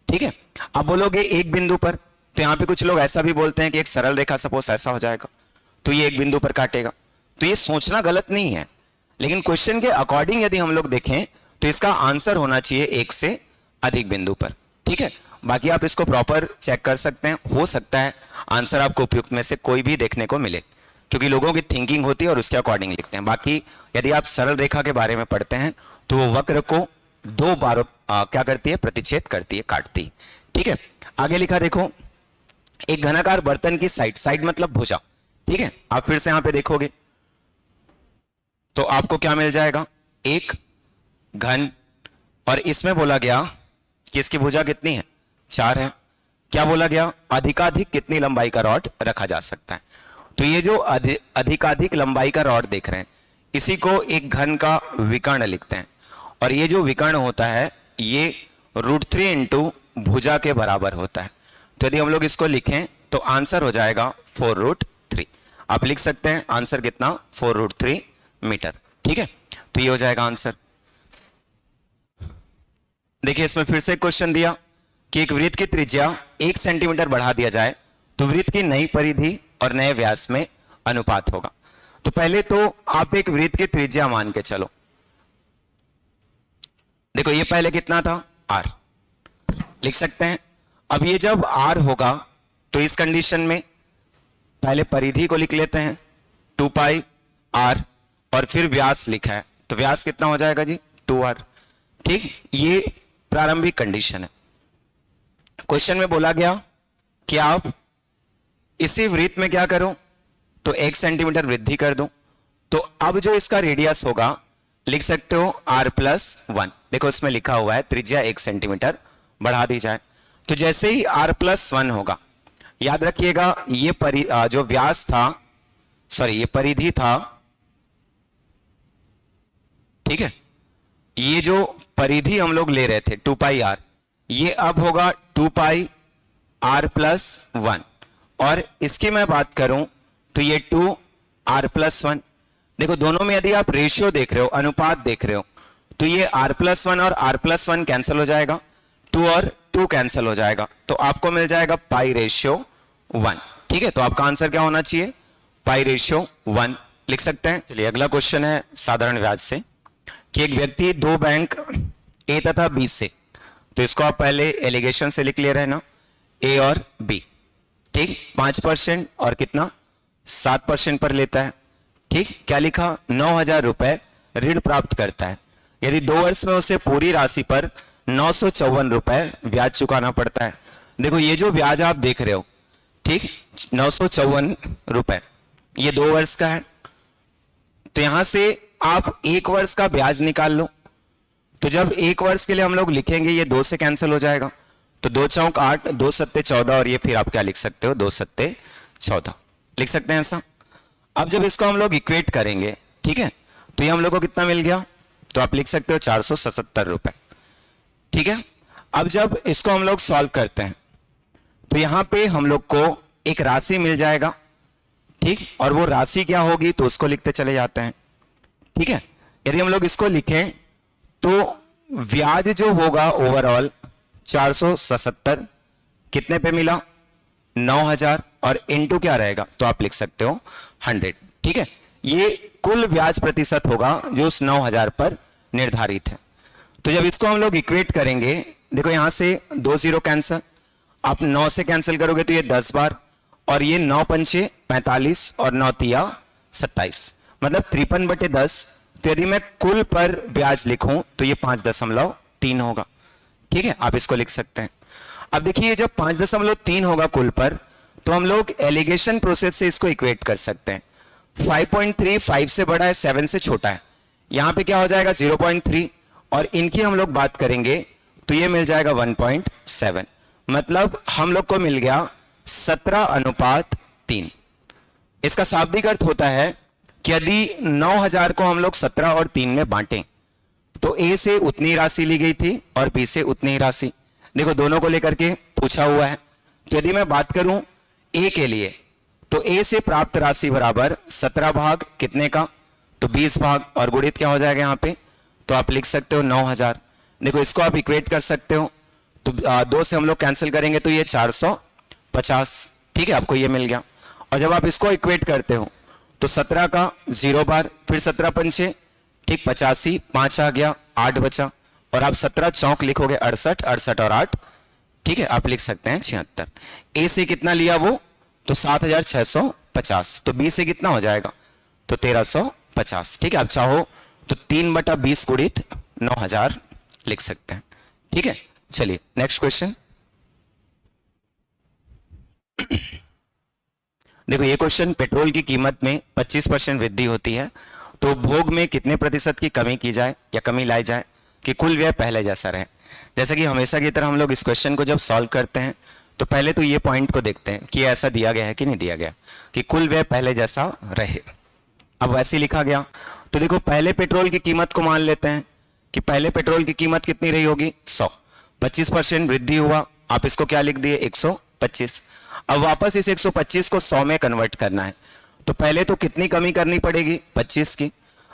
ठीक है। आप बोलोगे एक बिंदु पर, तो यहां पे कुछ लोग ऐसा भी बोलते हैं कि एक सरल रेखा सपोज ऐसा हो जाएगा तो ये एक बिंदु पर काटेगा। तो ये सोचना गलत नहीं है, लेकिन क्वेश्चन के अकॉर्डिंग यदि हम लोग देखें तो इसका आंसर होना चाहिए एक से अधिक बिंदु पर, ठीक है। बाकी आप इसको प्रॉपर चेक कर सकते हैं, हो सकता है आंसर आपको उपयुक्त में से कोई भी देखने को मिले, क्योंकि लोगों की थिंकिंग होती है और उसके अकॉर्डिंग लिखते हैं। बाकी यदि आप सरल रेखा के बारे में पढ़ते हैं तो वो वक्र को दो बार क्या करती है, प्रतिच्छेद करती है, काटती है, ठीक है। आगे लिखा देखो, एक घनाकार बर्तन की साइड, साइड मतलब भुजा, ठीक है। आप फिर से यहां पे देखोगे तो आपको क्या मिल जाएगा, एक घन, और इसमें बोला गया कि इसकी भुजा कितनी है, 4 है। क्या बोला गया, अधिकाधिक कितनी लंबाई का रॉड रखा जा सकता है। तो ये जो अधिकाधिक लंबाई का रॉड देख रहे हैं इसी को एक घन का विकर्ण लिखते हैं, और ये जो विकर्ण होता है ये √3 इंटू भुजा के बराबर होता है। तो यदि हम लोग इसको लिखें तो आंसर हो जाएगा 4√3। आप लिख सकते हैं आंसर कितना, 4√3 मीटर, ठीक है। तो ये हो जाएगा आंसर। देखिए इसमें फिर से क्वेश्चन दिया कि एक वृत्त की त्रिज्या 1 सेंटीमीटर बढ़ा दिया जाए तो वृत्त की नई परिधि और नए व्यास में अनुपात होगा। तो पहले तो आप एक वृत्त की त्रिज्या मान के चलो, देखो ये पहले कितना था, r, लिख सकते हैं। अब ये जब r होगा तो इस कंडीशन में पहले परिधि को लिख लेते हैं 2 पाई r, और फिर व्यास लिखा है तो व्यास कितना हो जाएगा जी, 2r, ठीक। ये प्रारंभिक कंडीशन है। क्वेश्चन में बोला गया कि आप इसी वृत्त में क्या करो, तो 1 सेंटीमीटर वृद्धि कर दो। तो अब जो इसका रेडियस होगा लिख सकते हो r+1। देखो इसमें लिखा हुआ है त्रिज्या 1 सेंटीमीटर बढ़ा दी जाए, तो जैसे ही r+1 होगा, याद रखिएगा ये जो व्यास था, सॉरी ये परिधि था, ठीक है। ये जो परिधि हम लोग ले रहे थे 2 पाई r, ये अब होगा 2 पाई r+1, और इसकी मैं बात करूं तो ये 2r+1। देखो दोनों में यदि आप रेशियो देख रहे हो, अनुपात देख रहे हो, तो ये r+1 और r+1 कैंसिल हो जाएगा, 2 और 2 कैंसिल हो जाएगा, तो आपको मिल जाएगा π/1, ठीक है। तो आपका आंसर क्या होना चाहिए, π/1 लिख सकते हैं। चलिए अगला क्वेश्चन है साधारण व्याज से, कि एक व्यक्ति 2 बैंक ए तथा बी से, तो इसको आप पहले एलिगेशन से लिख ले रहे हैं ना, ए और बी, ठीक, 5% और कितना 7% पर लेता है, ठीक। क्या लिखा, 9,000 रुपए ऋण प्राप्त करता है। यदि 2 वर्ष में उसे पूरी राशि पर 954 रुपए ब्याज चुकाना पड़ता है। देखो ये जो ब्याज आप देख रहे हो, ठीक, 954 रुपए, ये 2 वर्ष का है। तो यहां से आप 1 वर्ष का ब्याज निकाल लो। तो जब 1 वर्ष के लिए हम लोग लिखेंगे ये 2 से कैंसिल हो जाएगा, तो 2 चौक 8, 2 सत्ते 14, और ये फिर आप क्या लिख सकते हो, 2 सत्ते 14 लिख सकते हैं ऐसा। अब जब इसको हम लोग इक्वेट करेंगे, ठीक है, तो ये हम लोग को कितना मिल गया, तो आप लिख सकते हो 477 रुपए, ठीक है। अब जब इसको हम लोग सॉल्व करते हैं तो यहां पे हम लोग को एक राशि मिल जाएगा, ठीक, और वो राशि क्या होगी तो उसको लिखते चले जाते हैं, ठीक है। यदि हम लोग इसको लिखें तो ब्याज जो होगा ओवरऑल 477 कितने पे मिला, 9,000, और इनटू क्या रहेगा, तो आप लिख सकते हो 100, ठीक है। ये कुल ब्याज प्रतिशत होगा जो उस 9,000 पर निर्धारित है। तो जब इसको हम लोग इक्वेट करेंगे, देखो यहां से 2 0 कैंसिल, आप 9 से कैंसिल करोगे तो ये 10 बार, और ये 9 पंचे 45 और 9 तिया 27, मतलब 53/10। तो यदि मैं कुल पर ब्याज लिखूं तो ये 5.3 होगा, ठीक है, आप इसको लिख सकते हैं। अब देखिए जब 5.3 होगा कुल पर, तो हम लोग एलिगेशन प्रोसेस से इसको इक्वेट कर सकते हैं। 5.3 5 से बड़ा है, 7 से छोटा है, यहां पे क्या हो जाएगा 0.3, और इनकी हम लोग बात करेंगे तो ये मिल जाएगा 1.7, मतलब हम लोग को मिल गया 17:3। इसका शाब्दिक अर्थ होता है कि यदि 9,000 को हम लोग 17 और 3 में बांटें तो ए से उतनी राशि ली गई थी और बी से उतनी ही राशि, देखो दोनों को लेकर के पूछा हुआ है। तो यदि मैं बात करूं ए के लिए तो ए से प्राप्त राशि बराबर 17 भाग कितने का, तो 20 भाग, और गुणित क्या हो जाएगा यहाँ पे, तो आप लिख सकते हो 9000। देखो इसको आप इक्वेट कर सकते हो, तो 2 से हम लोग कैंसिल करेंगे तो ये 450, ठीक है, आपको ये मिल गया। और जब आप इसको इक्वेट करते हो तो 17 का 0 बार, फिर 17 पंचे, ठीक 85, 5 आ गया, 8 बचा, और आप 17 चौक लिखोगे 68, 68 और 8, ठीक है, आप लिख सकते हैं 76। ए से कितना लिया वो, तो 7650, तो बी से कितना हो जाएगा, तो 1350, ठीक है। आप चाहो तो 3/20 गुणित 9000 लिख सकते हैं, ठीक है। चलिए नेक्स्ट क्वेश्चन। देखो ये क्वेश्चन, पेट्रोल की कीमत में 25% वृद्धि होती है तो भोग में कितने प्रतिशत की कमी की जाए या कमी लाई जाए कि कुल व्यय पहले जैसा रहे। जैसा कि हमेशा की तरह हम लोग इस क्वेश्चन को जब सॉल्व करते हैं तो पहले तो ये पॉइंट को देखते हैं कि ऐसा दिया गया है कि नहीं दिया गया, कि कुल व्यय पहले जैसा रहे। अब वैसे लिखा गया तो देखो पहले पेट्रोल की कीमत को मान लेते हैं कि पहले पेट्रोल की कीमत कितनी रही होगी, 100, 25% वृद्धि हुआ, आप इसको क्या लिख दिए, 125। अब वापस इस 125 को 100 में कन्वर्ट करना है, तो पहले तो कितनी कमी करनी पड़ेगी, 25 की।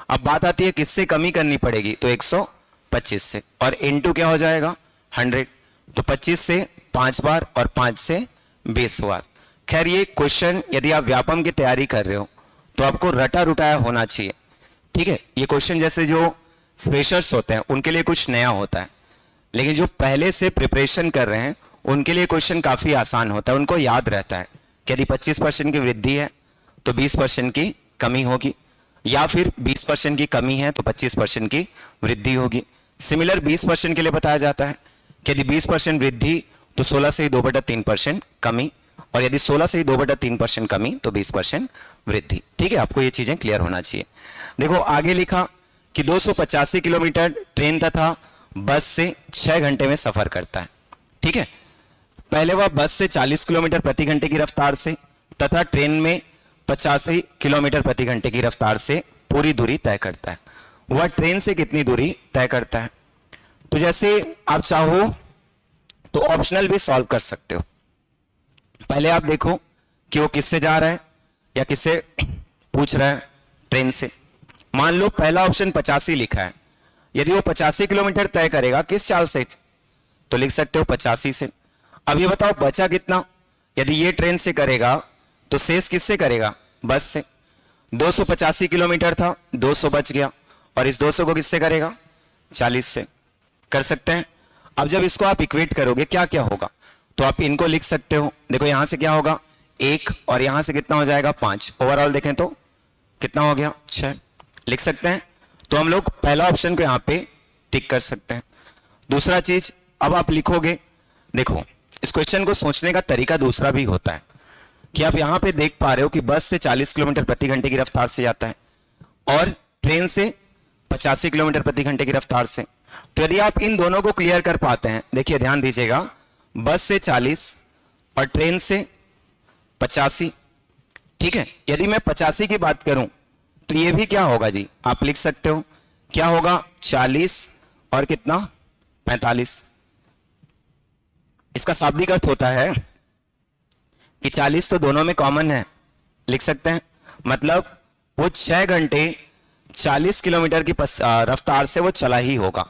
अब बात आती है किससे कमी करनी पड़ेगी, तो 125 से, और इनटू क्या हो जाएगा 100, तो 25 से 5 बार और 5 से 20 बार। खैर ये क्वेश्चन यदि आप व्यापम की तैयारी कर रहे हो तो आपको रटा रुटाया होना चाहिए, ठीक है। ये क्वेश्चन जैसे जो फ्रेशर्स होते हैं उनके लिए कुछ नया होता है, लेकिन जो पहले से प्रिपरेशन कर रहे हैं उनके लिए क्वेश्चन काफी आसान होता है, उनको याद रहता है कि यदि 25% की वृद्धि है तो 20% की कमी होगी, या फिर 20% की कमी है तो 25% की वृद्धि होगी। सिमिलर 20% के लिए बताया जाता है कि यदि 20% वृद्धि तो 16 से ही 2/3% कमी, और यदि 16 से ही 2/3% कमी तो 20% वृद्धि, ठीक है। आपको ये चीजें क्लियर होना चाहिए। देखो आगे लिखा कि 285 किलोमीटर ट्रेन तथा बस से 6 घंटे में सफर करता है, ठीक है। पहले वह बस से 40 किलोमीटर प्रति घंटे की रफ्तार से तथा ट्रेन में 85 किलोमीटर प्रति घंटे की रफ्तार से पूरी दूरी तय करता है। वह ट्रेन से कितनी दूरी तय करता है, तो जैसे आप चाहो तो ऑप्शनल भी सॉल्व कर सकते हो। पहले आप देखो कि वो किससे जा रहा है या किससे पूछ रहा है, ट्रेन से। मान लो पहला ऑप्शन 85 लिखा है, यदि वो 85 किलोमीटर तय करेगा किस चाल से, तो लिख सकते हो 85 से। अब ये बताओ बचा कितना, यदि ये ट्रेन से करेगा तो शेष किससे करेगा, बस से। 285 किलोमीटर था, 200 बच गया, और इस 200 को किससे करेगा, 40 से। कर सकते हैं। अब जब इसको आप इक्वेट करोगे क्या क्या होगा, तो आप इनको लिख सकते हो। देखो यहां से क्या होगा 1, और यहां से कितना हो जाएगा 5, ओवरऑल देखें तो कितना हो गया 6, लिख सकते हैं। तो हम लोग पहला ऑप्शन को यहां पे टिक कर सकते हैं। दूसरा चीज अब आप लिखोगे, देखो इस क्वेश्चन को सोचने का तरीका दूसरा भी होता है कि आप यहां पे देख पा रहे हो कि बस से 40 किलोमीटर प्रति घंटे की रफ्तार से जाता है और ट्रेन से 85 किलोमीटर प्रति घंटे की रफ्तार से। तो यदि आप इन दोनों को क्लियर कर पाते हैं, देखिए ध्यान दीजिएगा, बस से 40 और ट्रेन से 85, ठीक है। यदि मैं 85 की बात करूं तो ये भी क्या होगा जी, आप लिख सकते हो क्या होगा 40 और कितना 45। इसका शाब्दिक अर्थ होता है कि 40 तो दोनों में कॉमन है, लिख सकते हैं। मतलब वो 6 घंटे 40 किलोमीटर की रफ्तार से वो चला ही होगा,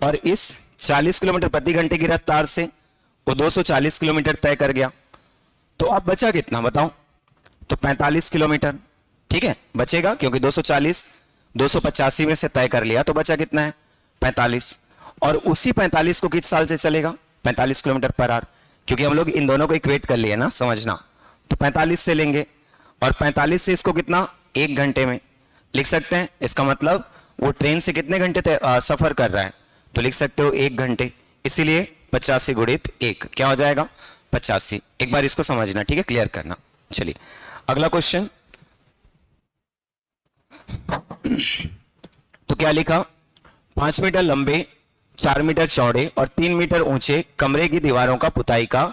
और इस 40 किलोमीटर प्रति घंटे की रफ्तार से वो 240 किलोमीटर तय कर गया। तो अब बचा कितना बताओ, तो 45 किलोमीटर, ठीक है, बचेगा क्योंकि 240 285 में से तय कर लिया, तो बचा कितना है 45। और उसी 45 को किस साल से चलेगा, 45 किलोमीटर पर आवर, क्योंकि हम लोग इन दोनों को इक्वेट कर लिए ना, समझना। तो 45 से लेंगे और 45 से इसको कितना 1 घंटे में लिख सकते हैं। इसका मतलब वो ट्रेन से कितने घंटे सफर कर रहा है, तो लिख सकते हो 1 घंटे। इसीलिए 85 गुणित 1 क्या हो जाएगा 85। एक बार इसको समझना, ठीक है, क्लियर करना। चलिए अगला क्वेश्चन। तो क्या लिखा, 5 मीटर लंबे 4 मीटर चौड़े और 3 मीटर ऊंचे कमरे की दीवारों का पुताई का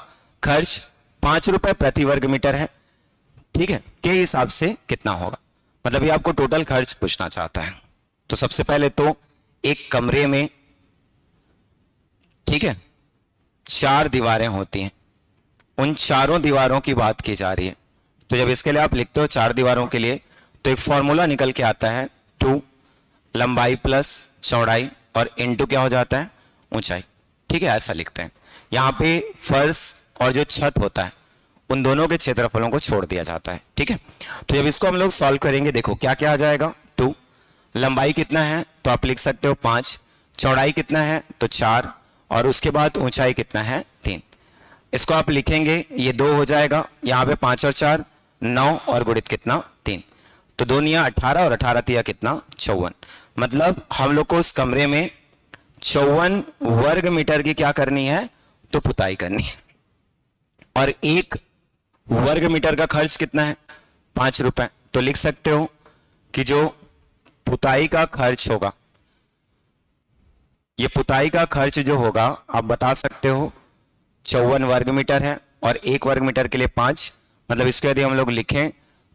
खर्च 5 रुपए प्रति वर्ग मीटर है, ठीक है, के हिसाब से कितना होगा। मतलब ये आपको टोटल खर्च पूछना चाहता है। तो सबसे पहले तो एक कमरे में, ठीक है, 4 दीवारें होती हैं, उन चारों दीवारों की बात की जा रही है, तो जब इसके लिए आप लिखते हो 4 दीवारों के लिए, तो एक फॉर्मूला निकल के आता है 2 लंबाई प्लस चौड़ाई और इनटू क्या हो जाता है ऊंचाई। ठीक है, ऐसा लिखते हैं। यहाँ पे फर्श और जो छत होता है उन दोनों के क्षेत्रफलों को छोड़ दिया जाता है। ठीक है, तो जब इसको हम लोग सॉल्व करेंगे, देखो क्या क्या आ जाएगा। 2 लंबाई कितना है तो आप लिख सकते हो 5, चौड़ाई कितना है तो 4, और उसके बाद ऊंचाई कितना है 3। इसको आप लिखेंगे, ये 2 हो जाएगा, यहाँ पे 5 और 4 9 और गुणित कितना 3, तो 2 निया 18 और 18 तिया कितना 54। मतलब हम लोग को उस कमरे में 54 वर्ग मीटर की क्या करनी है तो पुताई करनी है। और 1 वर्ग मीटर का खर्च कितना है 5 रुपए। तो लिख सकते हो कि जो पुताई का खर्च होगा, ये पुताई का खर्च जो होगा आप बता सकते हो 54 वर्ग मीटर है, और 1 वर्ग मीटर के लिए 5, मतलब इसको यदि हम लोग लिखें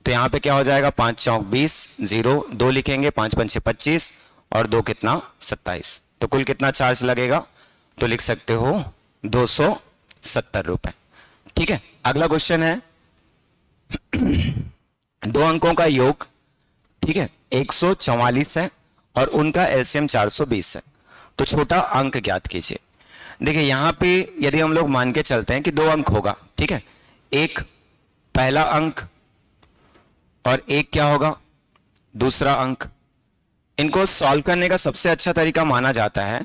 तो यहां पे क्या हो जाएगा 5 चौक 20, 0 2 लिखेंगे, 5 पंचे 25 और 2 कितना 27, तो कुल कितना चार्ज लगेगा तो लिख सकते हो 270 रुपए। ठीक है, अगला क्वेश्चन है 2 अंकों का योग, ठीक है 144 है और उनका एलसीएम 420 है, तो छोटा अंक ज्ञात कीजिए। देखिए यहां पे यदि हम लोग मान के चलते हैं कि 2 अंक होगा, ठीक है, एक पहला अंक और एक क्या होगा दूसरा अंक। इनको सॉल्व करने का सबसे अच्छा तरीका माना जाता है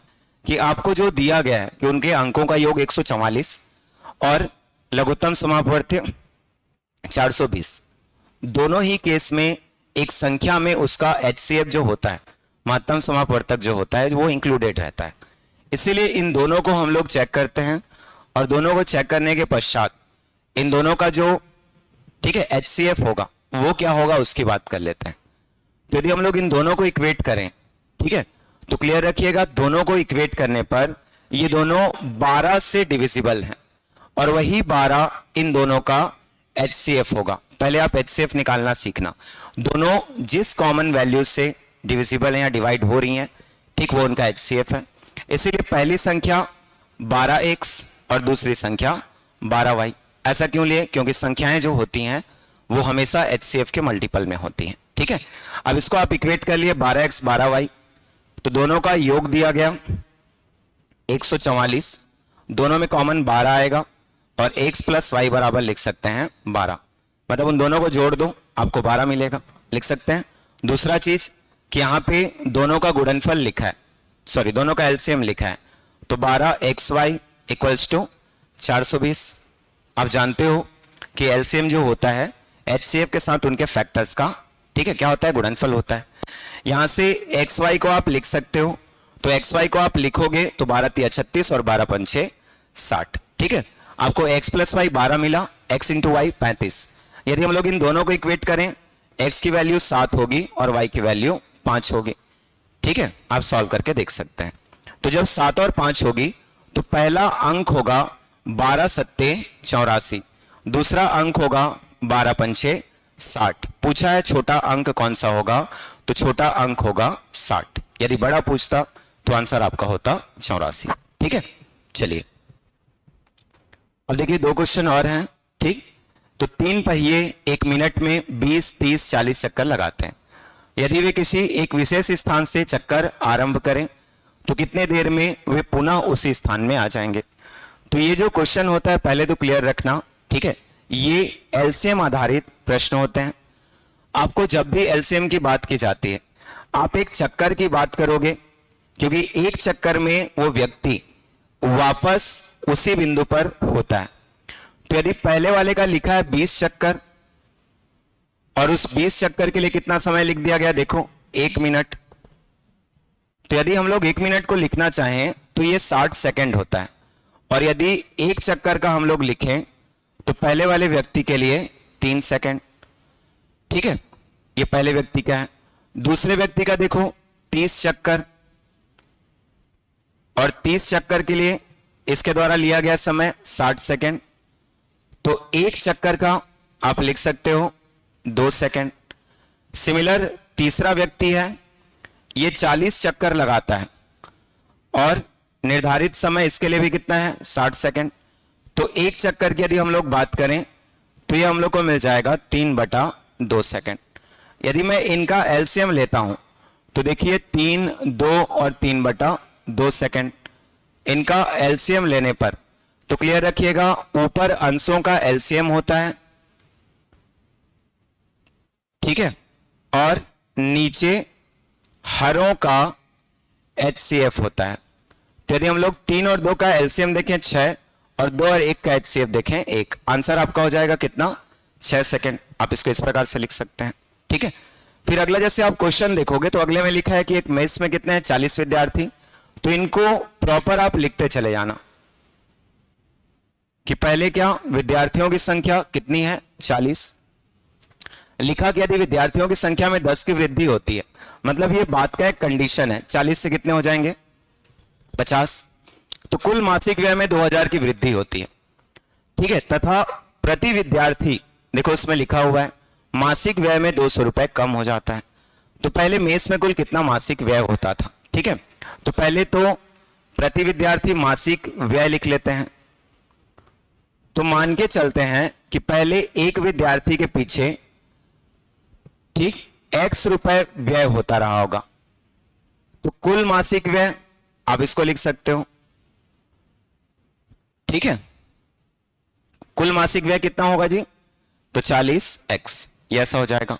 कि आपको जो दिया गया है कि उनके अंकों का योग 144 और लघुत्तम समापवर्त्य 420, दोनों ही केस में एक संख्या में उसका HCF जो होता है, महत्तम समापवर्तक जो होता है, वो इंक्लूडेड रहता है। इसीलिए इन दोनों को हम लोग चेक करते हैं, और दोनों को चेक करने के पश्चात इन दोनों का जो ठीक है HCF होगा वो क्या होगा उसकी बात कर लेते हैं। तो यदि हम लोग इन दोनों को इक्वेट करें, ठीक है, तो क्लियर रखिएगा दोनों को इक्वेट करने पर ये दोनों 12 से डिविजिबल हैं, और वही 12 इन दोनों का HCF होगा। पहले आप HCF निकालना सीखना। दोनों जिस कॉमन वैल्यू से डिविजिबल हैं या डिवाइड हो रही हैं, ठीक, वो उनका HCF है। इसीलिए पहली संख्या 12x और दूसरी संख्या 12y। ऐसा क्यों लिए? क्योंकि संख्याएं जो होती हैं वो हमेशा HCF के मल्टीपल में होती हैं। ठीक है, अब इसको आप इक्वेट कर लिए 12x 12y, तो दोनों का योग दिया गया 144, दोनों में कॉमन 12 आएगा, और x प्लस वाई बराबर लिख सकते हैं 12, मतलब उन दोनों को जोड़ दो आपको 12 मिलेगा, लिख सकते हैं। दूसरा चीज कि यहां पे दोनों का गुणनफल लिखा है, सॉरी दोनों का एलसीएम लिखा है, तो 12xy इक्वल्स टू 420। आप जानते हो कि एलसीएम जो होता है HCF के साथ उनके फैक्टर्स का, ठीक है, क्या होता है गुणनफल होता है। यहां से xy को आप लिख सकते हो, तो xy को आप लिखोगे तो 12 तिया 36 और 12 पंचे 60। ठीक है, आपको x प्लस वाई 12 मिला, x इंटू वाई 35। यदि हम लोग इन दोनों को इक्वेट करें, x की वैल्यू 7 होगी और y की वैल्यू 5 होगी। ठीक है, आप सॉल्व करके देख सकते हैं। तो जब 7 और 5 होगी तो पहला अंक होगा 12 सत्ते 84, दूसरा अंक होगा 12 पंचे 60। पूछा है छोटा अंक कौन सा होगा, तो छोटा अंक होगा 60। यदि बड़ा पूछता तो आंसर आपका होता 84। ठीक है, चलिए अब देखिए 2 क्वेश्चन और हैं। ठीक, तो 3 पहिए 1 मिनट में 20, 30, 40 चक्कर लगाते हैं। यदि वे किसी एक विशेष स्थान से चक्कर आरंभ करें तो कितने देर में वे पुनः उसी स्थान में आ जाएंगे। तो ये जो क्वेश्चन होता है पहले तो क्लियर रखना, ठीक है, ये एलसीएम आधारित प्रश्न होते हैं। आपको जब भी एलसीएम की बात की जाती है आप एक चक्कर की बात करोगे, क्योंकि एक चक्कर में वो व्यक्ति वापस उसी बिंदु पर होता है। तो यदि पहले वाले का लिखा है 20 चक्कर और उस 20 चक्कर के लिए कितना समय लिख दिया गया, देखो 1 मिनट। तो यदि हम लोग 1 मिनट को लिखना चाहें तो ये 60 सेकंड होता है, और यदि एक चक्कर का हम लोग लिखें तो पहले वाले व्यक्ति के लिए 3 सेकंड। ठीक है, ये पहले व्यक्ति का है। दूसरे व्यक्ति का देखो 30 चक्कर, और 30 चक्कर के लिए इसके द्वारा लिया गया समय 60 सेकंड। तो एक चक्कर का आप लिख सकते हो 2 सेकंड। सिमिलर तीसरा व्यक्ति है, ये 40 चक्कर लगाता है और निर्धारित समय इसके लिए भी कितना है 60 सेकंड। तो एक चक्कर की यदि हम लोग बात करें तो ये हम लोग को मिल जाएगा 3/2 सेकेंड। यदि मैं इनका एलसीएम लेता हूं तो देखिए 3, 2 और 3/2 सेकेंड। इनका एलसीएम लेने पर तो क्लियर रखिएगा, ऊपर अंशों का एलसीएम होता है, ठीक है, और नीचे हरों का HCF होता है। तो यदि हम लोग 3 और 2 का एलसीएम देखें 6 और 2 और 1 का HCF देखें 1, आंसर आपका हो जाएगा कितना, 6 सेकेंड। आप इसको इस प्रकार से लिख सकते हैं, ठीक है। फिर अगला जैसे आप क्वेश्चन देखोगे तो अगले में लिखा है कि एक मेस में कितने हैं, 40 विद्यार्थी। तो इनको प्रॉपर आप लिखते चले जाना कि पहले क्या, विद्यार्थियों की संख्या कितनी है, 40। लिखा कि यदि विद्यार्थियों की संख्या में 10 की वृद्धि होती है, मतलब ये बात का एक कंडीशन है, 40 से कितने हो जाएंगे, 50। तो कुल मासिक व्यय में 2000 की वृद्धि होती है, ठीक है, तथा प्रति विद्यार्थी देखो इसमें लिखा हुआ है मासिक व्यय में 200 रुपए कम हो जाता है। तो पहले मेस में कुल कितना मासिक व्यय होता था, ठीक है। तो पहले तो प्रति विद्यार्थी मासिक व्यय लिख लेते हैं। तो मान के चलते हैं कि पहले एक विद्यार्थी के पीछे, ठीक, X रुपए व्यय होता रहा होगा। तो कुल मासिक व्यय आप इसको लिख सकते हो, ठीक है। कुल मासिक व्यय कितना होगा जी, तो 40x, ये ऐसा हो जाएगा।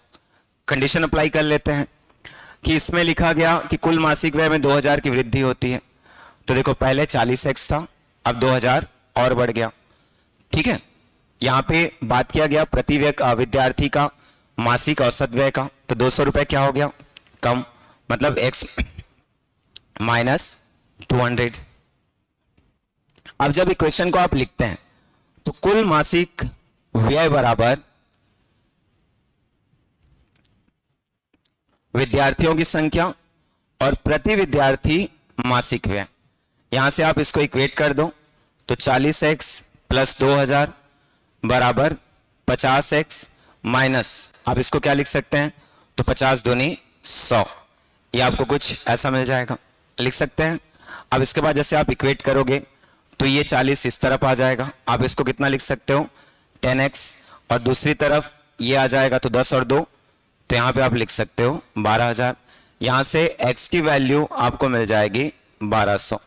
कंडीशन अप्लाई कर लेते हैं कि इसमें लिखा गया कि कुल मासिक व्यय में 2000 की वृद्धि होती है। तो देखो पहले 40x था, अब 2000 और बढ़ गया, ठीक है। यहां पे बात किया गया प्रति विद्यार्थी का मासिक औसत व्यय का, तो 200 रुपए क्या हो गया, कम, मतलब x -200। अब जब इक्वेशन को आप लिखते हैं तो कुल मासिक व्यय बराबर विद्यार्थियों की संख्या और प्रति विद्यार्थी मासिक व्यय। यहां से आप इसको इक्वेट कर दो तो 40x प्लस 2000 बराबर 50x माइनस, आप इसको क्या लिख सकते हैं, तो 50 दूनी 100, ये आपको कुछ ऐसा मिल जाएगा, लिख सकते हैं। अब इसके बाद जैसे आप इक्वेट करोगे तो ये 40 इस तरफ आ जाएगा, आप इसको कितना लिख सकते हो, 10x, और दूसरी तरफ ये आ जाएगा तो 10 और 2, तो यहां पे आप लिख सकते हो 12000। यहां से x की वैल्यू आपको मिल जाएगी 1200,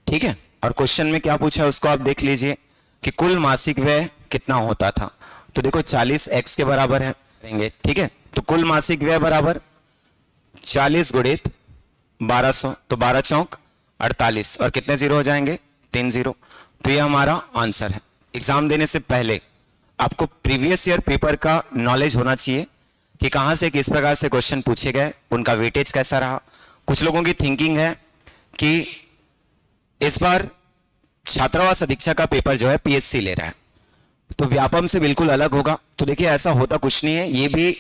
ठीक है। और क्वेश्चन में क्या पूछा है उसको आप देख लीजिए कि कुल मासिक व्यय कितना होता था। तो देखो 40 x के बराबर है, ठीक है। तो कुल मासिक व्यय बराबर 40 गुणित 1200, तो 12 चौक 48, और कितने जीरो हो जाएंगे, 3 जीरो। तो ये हमारा आंसर है। एग्जाम देने से पहले आपको प्रीवियस ईयर पेपर का नॉलेज होना चाहिए कि कहां से किस प्रकार से क्वेश्चन पूछे गए, उनका वेटेज कैसा रहा। कुछ लोगों की थिंकिंग है कि इस बार छात्रावास अधीक्षक का पेपर जो है PSC ले रहा है, तो व्यापम से बिल्कुल अलग होगा। तो देखिए ऐसा होता कुछ नहीं है, ये भी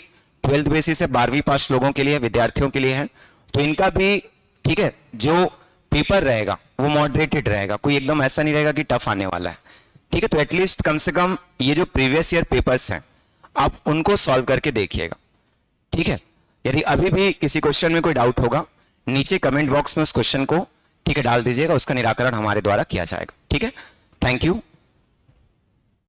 12th बेसिस से 12वीं पास लोगों के लिए, विद्यार्थियों के लिए है। तो इनका भी, ठीक है, जो पेपर रहेगा वो मॉडरेटेड रहेगा, कोई एकदम ऐसा नहीं रहेगा कि टफ आने वाला है, ठीक है। तो एटलीस्ट कम से कम ये जो प्रीवियस ईयर पेपर्स हैं आप उनको सॉल्व करके देखिएगा, ठीक है। यदि अभी भी किसी क्वेश्चन में कोई डाउट होगा नीचे कमेंट बॉक्स में उस क्वेश्चन को, ठीक है, डाल दीजिएगा, उसका निराकरण हमारे द्वारा किया जाएगा, ठीक है। Thank you.